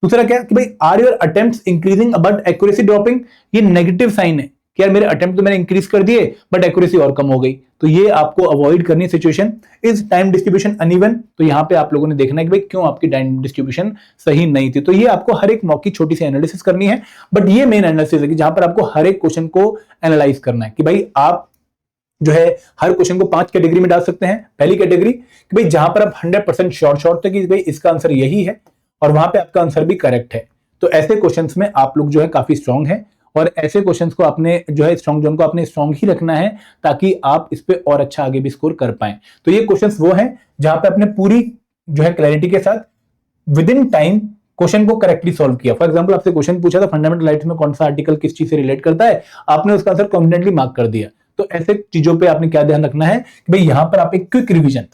दूसरा क्या कि भाई are your attempts increasing but accuracy dropping, ये नेगेटिव साइन है कि यार मेरे अटेम्प्ट तो मैंने इंक्रीज कर दिए बट एक्यूरेसी और कम हो गई, तो ये आपको अवॉइड करनी situation. Is time distribution uneven, तो यहां पे आप लोगों ने देखना है कि भाई क्यों आपकी टाइम डिस्ट्रीब्यूशन सही नहीं थी। तो ये आपको हर एक मॉक की छोटी सी एनालिसिस करनी है, बट ये मेन एनालिसिस है कि जहां पर आपको हर एक क्वेश्चन को एनालाइज करना है कि भाई आप जो है हर क्वेश्चन को 5 कैटेगरी में डाल सकते हैं। पहली कैटेगरी कि भाई जहां पर आप 100% श्योर थे कि भाई इसका आंसर यही है और वहां पे आपका आंसर भी करेक्ट है, तो ऐसे क्वेश्चंस में आप लोग जो है काफी स्ट्रांग है, और ऐसे क्वेश्चंस को आपने जो है स्ट्रांग जोन को आपने स्ट्रांग ही रखना है ताकि आप इस पे और अच्छा आगे भी स्कोर कर पाए। तो ये क्वेश्चंस वो हैं जहां पे आपने पूरी जो है क्लैरिटी के साथ विद इन टाइम क्वेश्चन को करेक्टली सॉल्व किया। फॉर एग्जांपल आपसे क्वेश्चन पूछा था फंडामेंटल राइट्स में कौन सा आर्टिकल किस चीज से रिलेट करता है, आपने उसका आंसर कॉन्फिडेंटली मार्क कर दिया। तो ऐसे चीजों पे आपने क्या ध्यान रखना है कि भाई यहां पर आप एक क्विक रिवीजन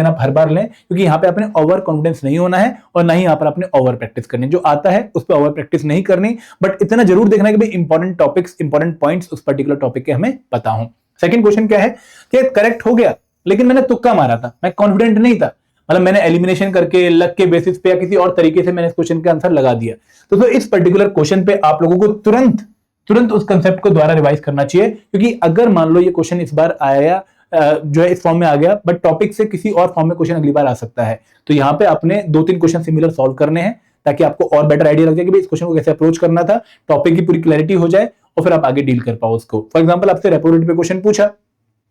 आप हर बार लें, क्योंकि यहां पे आपने ओवर कॉन्फिडेंस नहीं होना है और ना ही यहां पर आपने ओवर प्रैक्टिस करनी, जो आता है उस पर ओवर प्रैक्टिस नहीं करनी, बट इतना जरूर देखना है कि भाई इंपॉर्टेंट टॉपिक्स इंपॉर्टेंट पॉइंट्स उस पर्टिकुलर टॉपिक के हमें पता हो। सेकंड क्वेश्चन क्या है कि करेक्ट हो गया लेकिन मैंने तुक्का मारा था, मैं कॉन्फिडेंट नहीं था, मतलब मैंने एलिमिनेशन करके लक के बेसिस पे या किसी और तरीके से मैंने इस क्वेश्चन का आंसर लगा दिया। तो इस पर्टिकुलर क्वेश्चन पे आप लोगों को तुरंत उस कंसेप्ट को दोबारा रिवाइज करना चाहिए, क्योंकि अगर मान लो ये क्वेश्चन इस बार आया जो है इस फॉर्म में आ गया बट टॉपिक से किसी और फॉर्म में क्वेश्चन अगली बार आ सकता है, तो यहां पे आपने 2-3 क्वेश्चन सिमिलर सॉल्व करने हैं ताकि आपको और बेटर आइडिया लग जाए कि भाई इस क्वेश्चन को कैसे अप्रोच करना था, टॉपिक की पूरी क्लैरिटी हो जाए और फिर आप आगे डील कर पाओ उसको। फॉर एग्जाम्पल आपसे रेपो रेट पे क्वेश्चन पूछा,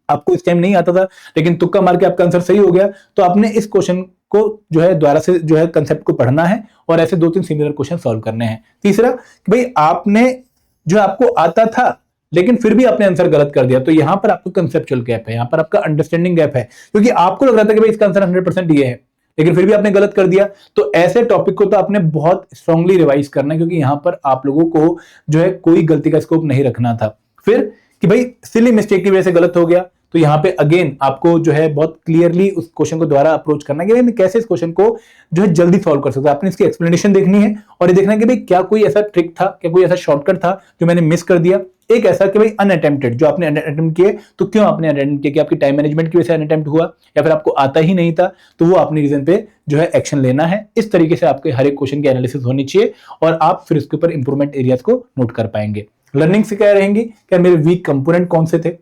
आपको इस टाइम नहीं आता था लेकिन तुक्का मार के आपका आंसर सही हो गया, तो आपने इस क्वेश्चन को जो है दोबारा से जो है कंसेप्ट को पढ़ना है और ऐसे 2-3 सिमिलर क्वेश्चन सॉल्व करने हैं। तीसरा कि भाई आपने जो आपको आता था लेकिन फिर भी आपने आंसर गलत कर दिया, तो यहां पर आपको कंसेप्चुअल गैप है, यहां पर आपका अंडरस्टैंडिंग गैप है, क्योंकि आपको लग रहा था कि भाई इसका आंसर 100% ये है लेकिन फिर भी आपने गलत कर दिया। तो ऐसे टॉपिक को तो आपने बहुत स्ट्रांगली रिवाइज करना है, क्योंकि यहां पर आप लोगों को जो है कोई गलती का स्कोप नहीं रखना था। फिर कि भाई सिली मिस्टेक की वजह से गलत हो गया, तो यहां पे अगेन आपको जो है बहुत क्लियरली उस क्वेश्चन को दोबारा अप्रोच करना है कि भाई मैं कैसे इस क्वेश्चन को जो है जल्दी सॉल्व कर सकता हूं। आपने इसकी एक्सप्लेनेशन देखनी है और ये देखना है कि भाई क्या कोई ऐसा ट्रिक था, क्या कोई ऐसा शॉर्टकट था जो मैंने मिस कर दिया। एक ऐसा कि भाई अनअटेम्प्टेड, जो आपने अटेम्प्ट किए तो क्यों आपने अटेम्प्ट किया, कि आपकी टाइम मैनेजमेंट की वजह से अनअटेम्प्ट हुआ या फिर आपको आता ही नहीं था, तो वो अपने रीजन पे जो है एक्शन लेना है। इस तरीके से आपके हर एक क्वेश्चन की एनालिसिस होनी चाहिए और आप फिर उसके ऊपर इंप्रूवमेंट एरियाज को नोट कर पाएंगे। लर्निंग से क्या रहेंगी, क्या मेरे वीक कंपोनेंट कौन से थे,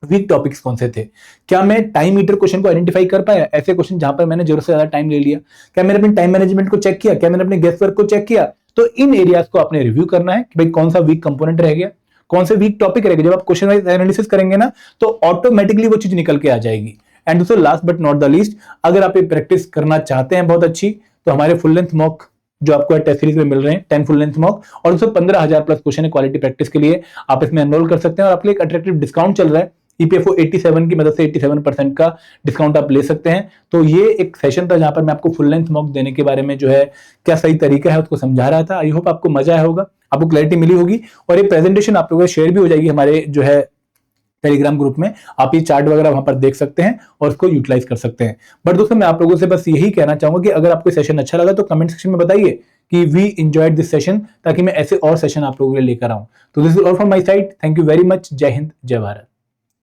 वीक टॉपिक्स कौन से थे, क्या मैं टाइम ईटर क्वेश्चन को आइडेंटिफाई कर पाया, ऐसे क्वेश्चन जहां पर मैंने जरूरत से ज्यादा टाइम ले लिया, क्या मैंने अपने टाइम मैनेजमेंट को चेक किया, क्या मैंने अपने गेस्ट वर्क को चेक किया। तो इन एरियाज को आपने रिव्यू करना है कि भाई कौन सा वीक कंपोनेंट रह गया, कौन से वीक टॉपिक रहेगा। जब आप क्वेश्चन वाइज एनालिसिस करेंगे ना तो ऑटोमेटिकली वो चीज निकल के आ जाएगी। एंड दोस्तों last but not the least, अगर आप ये प्रैक्टिस करना चाहते हैं बहुत अच्छी, तो हमारे फुल लेंथ मॉक जो आपको टेस्ट सीरीज में मिल रहे हैं 10 फुल लेंथ मॉक और दोस्तों 15,000 प्लस क्वेश्चन है क्वालिटी प्रैक्टिस के लिए, आप इसमें एनरोल कर सकते हैं और आपके लिए एक अट्रैक्टिव डिस्काउंट चल रहा है। ईपीएफओ 87 की मदद से 87% का डिस्काउंट आप ले सकते हैं। तो ये एक सेशन था जहां पर मैं आपको फुल लेंथ मॉक देने के बारे में जो है क्या सही तरीका है उसको समझा रहा था। आई होप आपको मजा आया होगा, आपको क्लैरिटी मिली होगी और ये प्रेजेंटेशन आप लोगों को शेयर भी हो जाएगी हमारे जो है टेलीग्राम ग्रुप में। आप ये चार्ट वगैरह वहां पर देख सकते हैं और उसको यूटिलाइज कर सकते हैं। बट दोस्तों मैं आप लोगों से बस यही कहना चाहूंगा कि अगर आपको सेशन अच्छा लगा तो कमेंट सेक्शन में बताइए कि वी एंजॉयड दिस सेशन, ताकि मैं ऐसे और सेशन आप लोगों के लिए लेकर आऊं। तो this is all from my side, thank you very much, जय हिंद जय भारत।